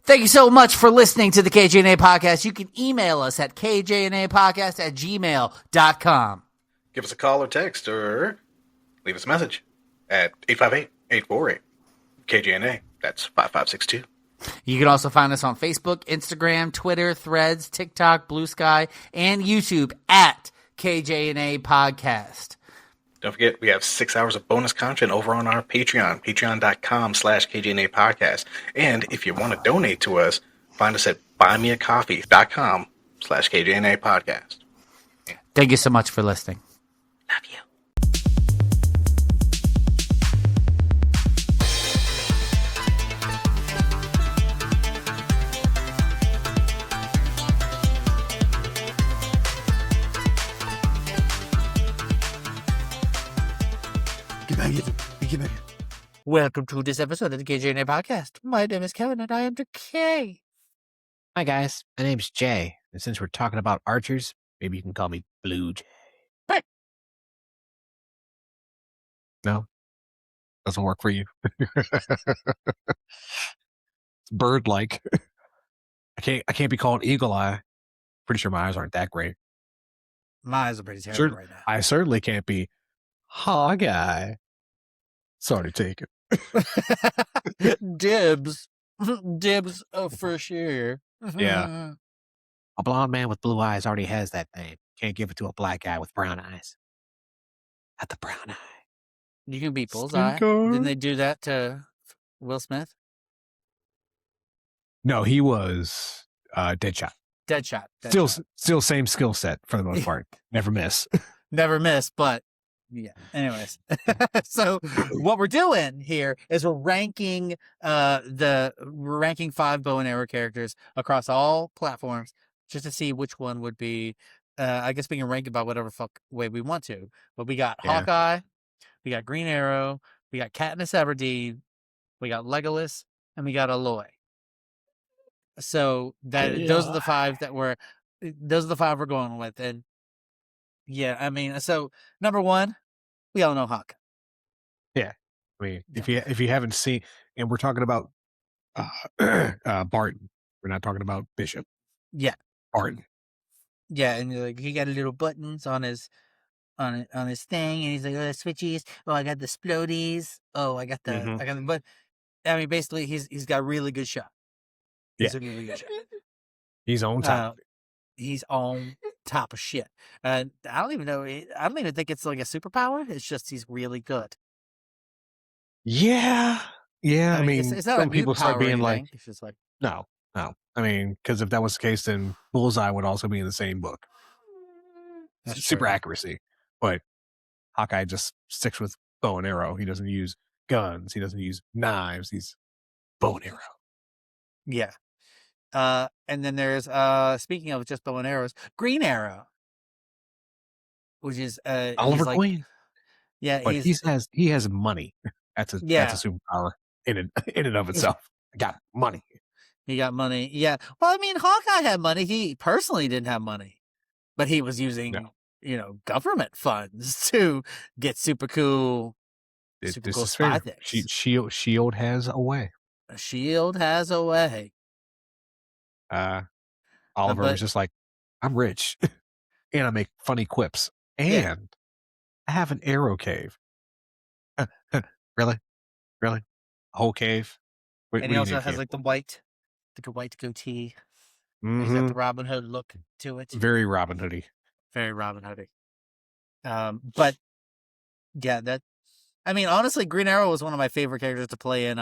Thank you so much for listening to the KJNA podcast. You can email us at kjnapodcast@gmail.com. Give us a call or text or leave us a message at 858-848-KJNA. That's 5562. You can also find us on Facebook, Instagram, Twitter, Threads, TikTok, Blue Sky, and YouTube at KJNA Podcast. Don't forget, we have 6 hours of bonus content over on our Patreon, patreon.com/KJNA Podcast. And if you want to donate to us, find us at buymeacoffee.com/KJNA Podcast. Thank you so much for listening. Love you. Get back here. Welcome to this episode of the KJNA Podcast. My name is Kevin, and I am the K. Hi, guys. My name's Jay. And since we're talking about archers, maybe you can call me Blue Jay. Hey. No? Doesn't work for you? It's bird-like. I can't be called Eagle Eye. Pretty sure my eyes aren't that great. My eyes are pretty terrible right now. I certainly can't be Hawkeye. Sorry, take it. Dibs. Dibs for sure. Yeah. A blonde man with blue eyes already has that name. Can't give it to a black guy with brown eyes. Not the brown eye. You can be Bullseye. Stinker. Didn't they do that to Will Smith? No, he was Deadshot. Deadshot. Still same skill set for the most part. Never miss. Never miss, but yeah. Anyways, so what we're doing here is we're ranking 5 bow and arrow characters across all platforms just to see which one would be. I guess we can rank it by whatever fuck way we want to. But we got Hawkeye, we got Green Arrow, we got Katniss Everdeen, we got Legolas, and we got Aloy. So those are the 5 we're going with. And yeah, I mean, so number 1, we all know Hawkeye. Yeah, I mean, if you haven't seen, and we're talking about Barton, we're not talking about Bishop. Yeah, Barton. Yeah, and like he got little buttons on his thing, and he's like, "Oh, the switchies. Oh, I got the splodies. Oh, I got the but I mean, basically, he's got a really good shot. He's a really good shot. He's on top. He's on top of shit. And I don't even think it's like a superpower. It's just he's really good. Yeah. I mean, it's not some people start being like, it's just like, no. I mean, because if that was the case, then Bullseye would also be in the same book. That's super true. accuracy. But Hawkeye just sticks with bow and arrow. He doesn't use guns. He doesn't use knives. He's bow and arrow. Yeah. And then there's speaking of just bow and arrows, Green Arrow, which is Oliver Queen. Yeah, but he has money. That's a superpower in and of itself. I got money. He got money. Yeah. Well, I mean, Hawkeye had money. He personally didn't have money, but he was using government funds to get super cool spy things. Shield has a way. Shield has a way. Oliver was just like, I'm rich and I make funny quips and I have an arrow cave. Really? A whole cave? And he also has like the white goatee. He's got the Robin Hood look to it. Very Robin Hoody. Very Robin Hoody. But yeah, I mean, honestly, Green Arrow was one of my favorite characters to play in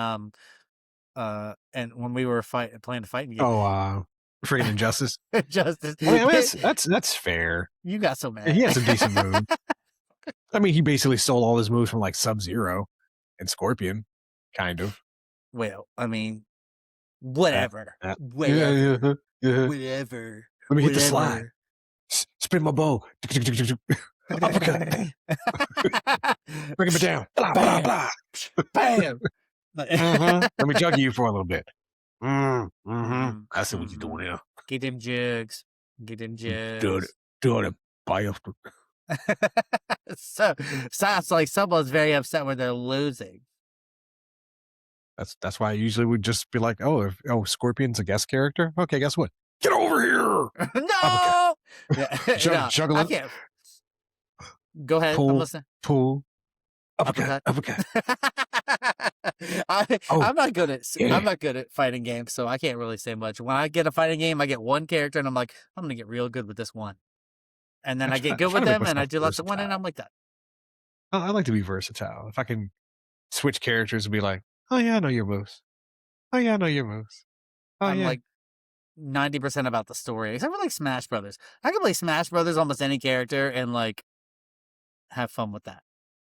and when we were playing the fighting game. Freaking Injustice. Justice. I mean, that's fair. You got so mad. He has a decent move. I mean, he basically stole all his moves from like Sub-Zero and Scorpion, kind of. Well, I mean, whatever. Whatever. Whatever. Let me hit the slide. Spin my bow. Uppercut. Bring him down. Blah, blah, blah. Bam. Let me jug you for a little bit. I see what you're doing here. Get them jugs. Do it. Buy up. So sounds like someone's very upset when they're losing. That's why I usually would just be like, oh, Scorpion's a guest character. Okay, guess what? Get over here. No, yeah, no, Juggle I it. can't. Go ahead, I'm Pull, listening. pull. Uppercut. Uppercut. I'm Oh, not good at yeah. I'm not good at fighting games, so I can't really say much. When I get a fighting game, I get one character, and I'm like, I'm gonna get real good with this one, and then I get I good try with to make them, and I myself do lots of winning. versatile. I'm like that. I like to be versatile. If I can switch characters and be like, oh yeah, I know your moves. Oh yeah, I know your moves. Oh I'm yeah. like 90% about the story, except for like Smash Brothers. I can play Smash Brothers almost any character and like have fun with that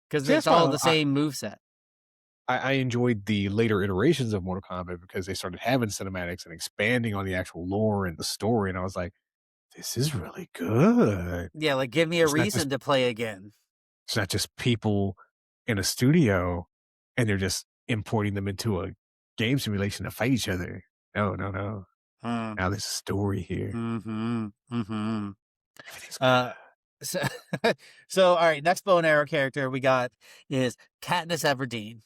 because See, it's that's why all the same moveset. I enjoyed the later iterations of Mortal Kombat because they started having cinematics and expanding on the actual lore and the story, and I was like, this is really good. Yeah, like give me a It's not just reason to play again. it's not just people in a studio and they're just importing them into a game simulation to fight each other. No. Now there's a story here. Mm-hmm. Mm-hmm. Everything's good. So, so all right, next bow and arrow character we got is Katniss Everdeen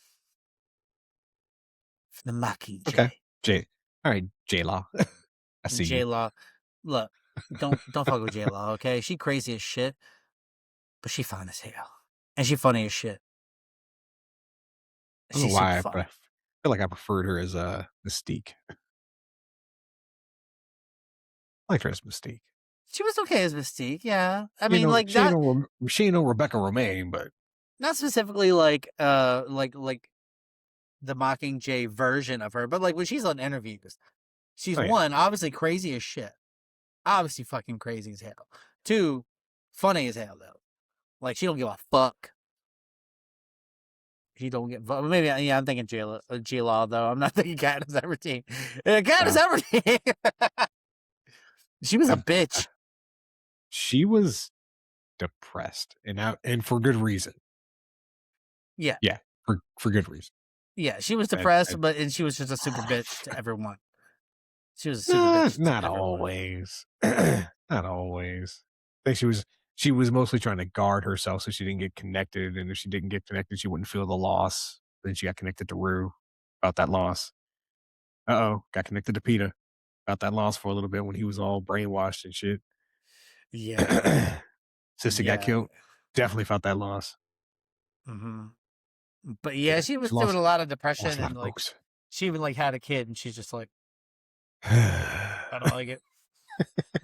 from the Mockingjay. Okay. All right, J-Law. I see you. J-Law. Look, don't fuck with J-Law, okay? She crazy as shit, but she fine as hell. And she funny as shit. I don't know She's why, super but I fun. feel like I preferred her as Mystique. I liked her as Mystique. She was okay as Mystique, yeah. I You mean, know, like she ain't not no, she ain't no Rebecca Romaine, but not specifically like the Mockingjay version of her, but like when she's on interviews, she's oh, yeah. one, obviously crazy as shit. Obviously fucking crazy as hell. Two, funny as hell though. Like she don't give a fuck. She don't get maybe yeah, I'm thinking J-Law though. I'm not thinking Katniss Everdeen. Katniss Everdeen. She was a bitch. She was depressed and for good reason. Yeah. Yeah, for good reason. Yeah, she was depressed, and she was just a super bitch to everyone. She was a super bitch to Not everyone. always. Not always. I think she was mostly trying to guard herself so she didn't get connected, and if she didn't get connected, she wouldn't feel the loss. Then she got connected to Rue about that loss. Got connected to Peter about that loss for a little bit when he was all brainwashed and shit. Yeah. Sister got killed. Definitely felt that loss. Mm-hmm. But yeah, she was lost, doing a lot of depression lost a lot and of like folks. she even like had a kid and she's just like, I don't like it.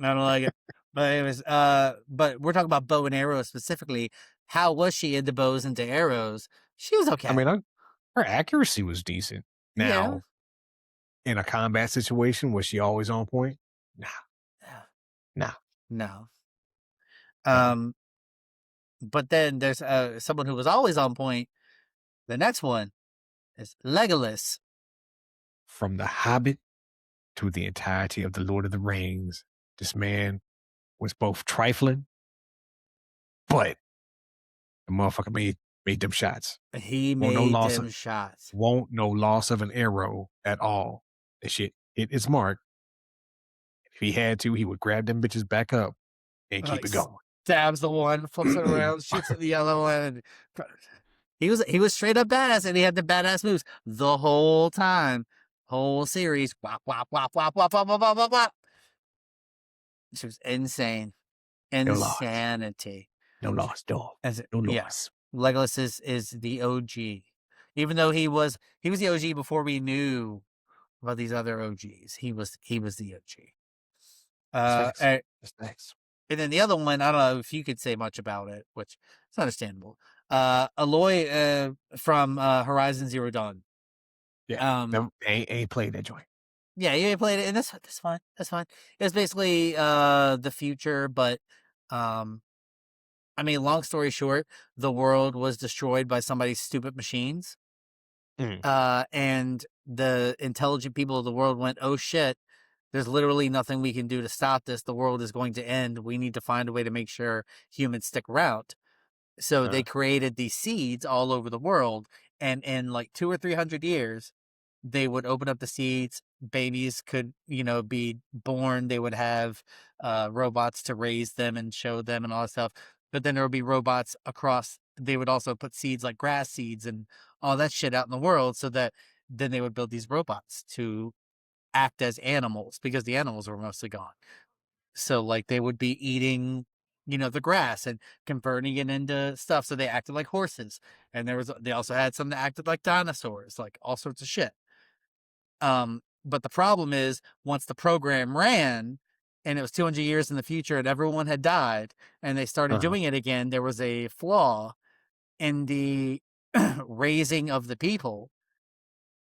I don't like it. But anyways, but we're talking about bow and arrow specifically. How was she into bows and to arrows? She was okay. I mean, her accuracy was decent. Now, in a combat situation, was she always on point? Nah. No. But then there's someone who was always on point. The next one is Legolas. From The Hobbit to the entirety of The Lord of the Rings, this man was both trifling, but the motherfucker made them shots. He made them shots. Won't no loss of an arrow at all. That shit hit its mark. If he had to, he would grab them bitches back up and keep it going. Stabs the one, flips it around, shoots at the yellow one. He was straight up badass, and he had the badass moves the whole time, whole series. Wop wop wop wop wop wop wop wop wop. She was insane, insanity. No loss, dog. No loss. Yeah. Legolas is the OG, even though he was the OG before we knew about these other OGs. He was the OG. That's nice. And then the other one, I don't know if you could say much about it, which is understandable. Aloy from Horizon Zero Dawn. Yeah, ain't played that joint. Yeah, you ain't played it, and that's fine. That's fine. It's basically the future, but I mean, long story short, the world was destroyed by somebody's stupid machines. And the intelligent people of the world went, "Oh shit. There's literally nothing we can do to stop this. The world is going to end. We need to find a way to make sure humans stick around." So they created these seeds all over the world. And in like 200 or 300 years, they would open up the seeds. Babies could, be born. They would have robots to raise them and show them and all that stuff. But then there would be robots across. They would also put seeds like grass seeds and all that shit out in the world so that then they would build these robots to act as animals because the animals were mostly gone. So like they would be eating, the grass and converting it into stuff. So they acted like horses. And they also had some that acted like dinosaurs, like all sorts of shit. But the problem is once the program ran and it was 200 years in the future and everyone had died and they started doing it again, there was a flaw in the raising of the people.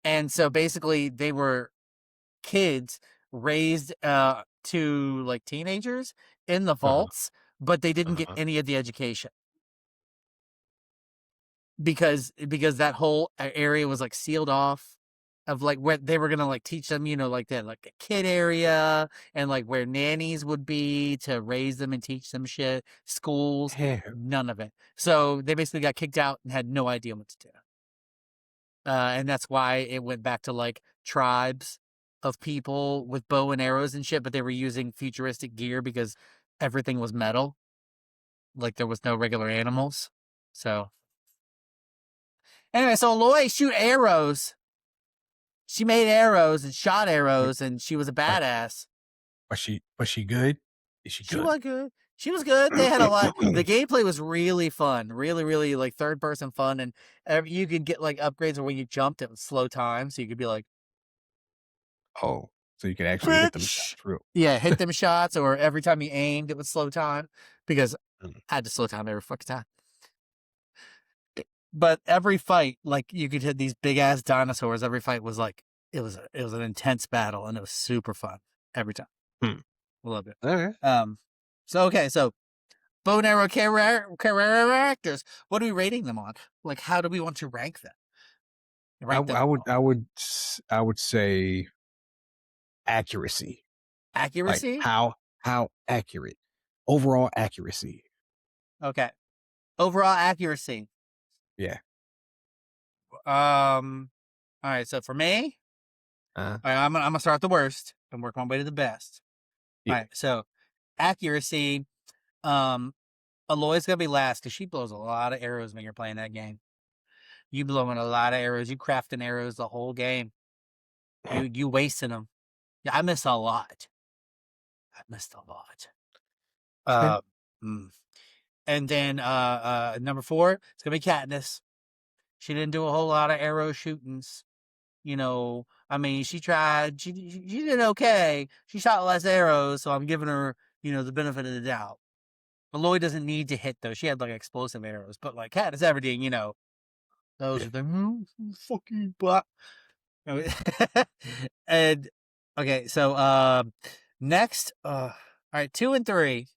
And so basically they were kids raised to like teenagers in the vaults, but they didn't get any of the education because that whole area was like sealed off of like where they were gonna like teach them, like that, like a kid area and like where nannies would be to raise them and teach them shit, schools, none of it. So they basically got kicked out and had no idea what to do. And that's why it went back to like tribes of people with bow and arrows and shit, but they were using futuristic gear because everything was metal. Like there was no regular animals. So anyway, so Aloy shoot arrows. She made arrows and shot arrows and she was a badass. Was she good? Is she good? She was good. She was good. They had a lot. The gameplay was really fun. Really, really like third person fun. And you could get like upgrades where when you jumped, it would slow time. So you could be like, oh, so you could actually hit them shots through. Yeah, hit them shots, or every time you aimed, it would slow time because I had to slow time every fucking time. But every fight, like you could hit these big ass dinosaurs. Every fight was like it was an intense battle, and it was super fun every time. Love it. Okay. So bow and arrow characters. What are we rating them on? Like, how do we want to rank them? I would say accuracy. Accuracy? Like how accurate? Overall accuracy. Okay. Overall accuracy. Yeah. All right. So for me, all right, I'm gonna start the worst and work my way to the best. Yeah. All right. So accuracy. Aloy's gonna be last because she blows a lot of arrows when you're playing that game. You blowing a lot of arrows. You crafting arrows the whole game. You wasting them. Yeah, I missed a lot. And then number 4, it's gonna be Katniss. She didn't do a whole lot of arrow shootings. I mean, she tried. She did okay. She shot less arrows, so I'm giving her, the benefit of the doubt. Aloy doesn't need to hit those. She had like explosive arrows, but like Katniss Everdeen, those are the fucking butt. And okay, so next, all right, 2 and 3.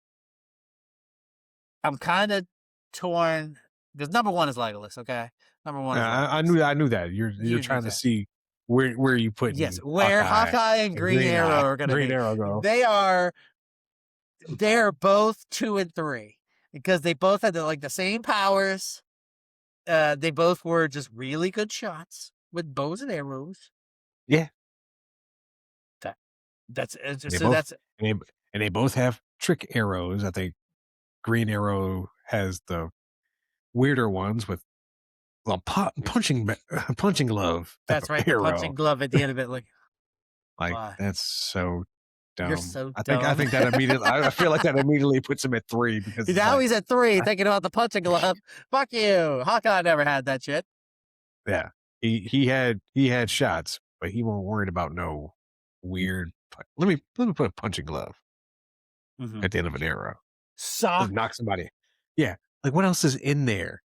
I'm kind of torn because number 1 is Legolas. Okay, number 1. I knew that you're trying to see where you put where Hawkeye and Green Arrow are going to be. Arrow go. They're both 2 and 3 because they both had the same powers. They both were just really good shots with bows and arrows. Yeah. And they both have trick arrows. I think Green Arrow has the weirder ones with a punching glove. That's right, the punching glove at the end of it. Like that's so dumb. You're so dumb. I think that immediately. I feel like that immediately puts him at 3 because now he's at 3 thinking about the punching glove. Fuck you, Hawkeye never had that shit. Yeah, he had shots, but he won't worried about no weird. Let me put a punching glove at the end of an arrow. Knock somebody. Yeah, like what else is in there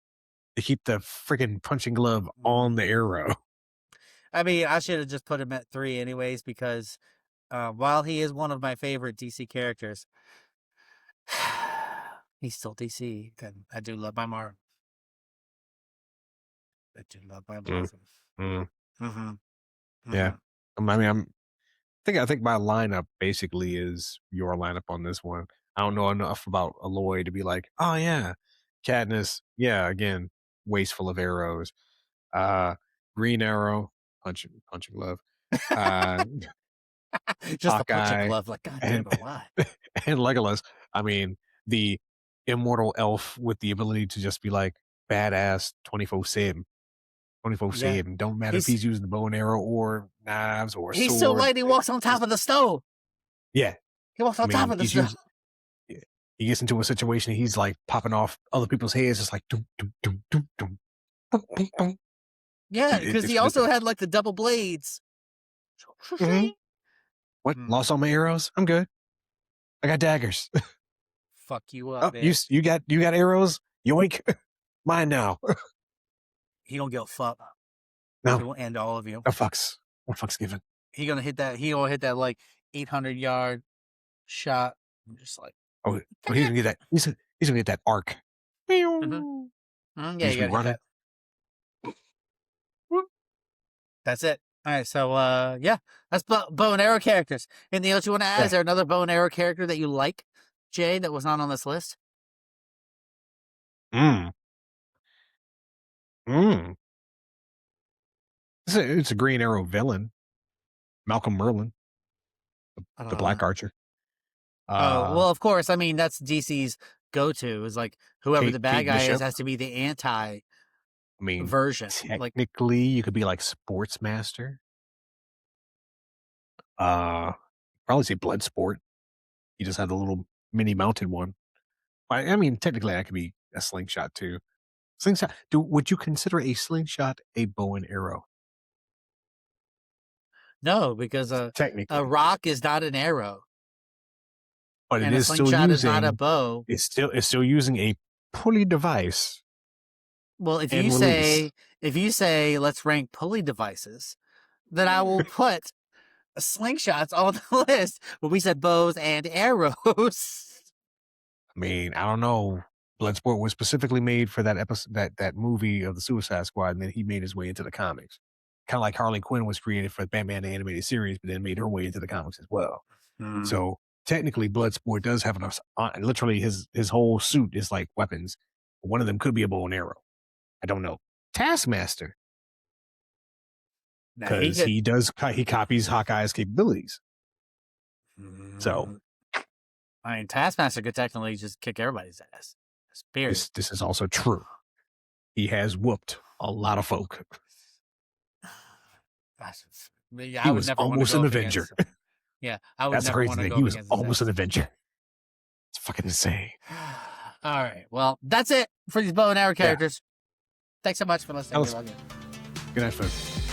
to keep the freaking punching glove on the arrow? I mean, I should have just put him at 3 anyways because while he is one of my favorite DC characters, he's still DC, and I do love my Marvel. Yeah, I think my lineup basically is your lineup on this one. I don't know enough about Aloy to be like, oh yeah, Katniss, yeah, again, wasteful of arrows. Green Arrow, punching glove. Just Hawkeye, a punching glove, like goddamn it, why? And Legolas, I mean, the immortal elf with the ability to just be like badass 24/7 24/7. Don't matter if he's using the bow and arrow or knives or He's sword. so light he walks on top of the stove. Yeah. He walks on top of the stove. He gets into a situation, he's like popping off other people's heads, just like doom, doom, doom, doom, doom, boom, boom, boom. Yeah, because he also had like the double blades. Mhm. What? Lost all my arrows? I'm good. I got daggers. Fuck you up, Oh, man. you got arrows? Yoink. Mine now. He don't give a fuck. No. He will end all of you. No fucks. No fucks given. He gonna hit that like 800-yard shot. I'm just like, Oh, he's gonna get that. He's gonna get that arc. yeah, He's you gotta hit that. That's it. All right, so yeah, that's bow and arrow characters. Anything else you want to add? Yeah. Is there another bow and arrow character that you like, Jay, that was not on this list? It's a Green Arrow villain, Malcolm Merlin, the Black Archer. Well, of course. I mean, that's DC's go-to. Is like whoever the bad Kate guy is Bishop. has to be the anti. I mean, version. Technically, you could be like Sportsmaster. Probably say Bloodsport. You just have the little mini mounted one. I mean, technically, that could be a slingshot too. Slingshot. Would you consider a slingshot a bow and arrow? No, because Technically, a rock is not an arrow, but and it a is still slingshot is using. not a bow. It's still using a pulley device. Well, if and you say let's rank pulley devices, then I will put slingshots on the list. But we said bows and arrows. I mean, I don't know. Bloodsport was specifically made for that episode, that movie of the Suicide Squad, and then he made his way into the comics. Kind of like Harley Quinn was created for the Batman the Animated Series, but then made her way into the comics as well. So technically, Bloodsport does have literally his whole suit is like weapons. One of them could be a bow and arrow. I don't know. Taskmaster, because he copies Hawkeye's capabilities. So, I mean, Taskmaster could technically just kick everybody's ass. Period. This is also true. He has whooped a lot of folk. He was almost an Avenger. Yeah, I would. That's the never crazy thing. He was almost an Avenger. It's fucking insane. All right. Well, that's it for these bow and arrow characters. Thanks so much for listening. Good night, folks.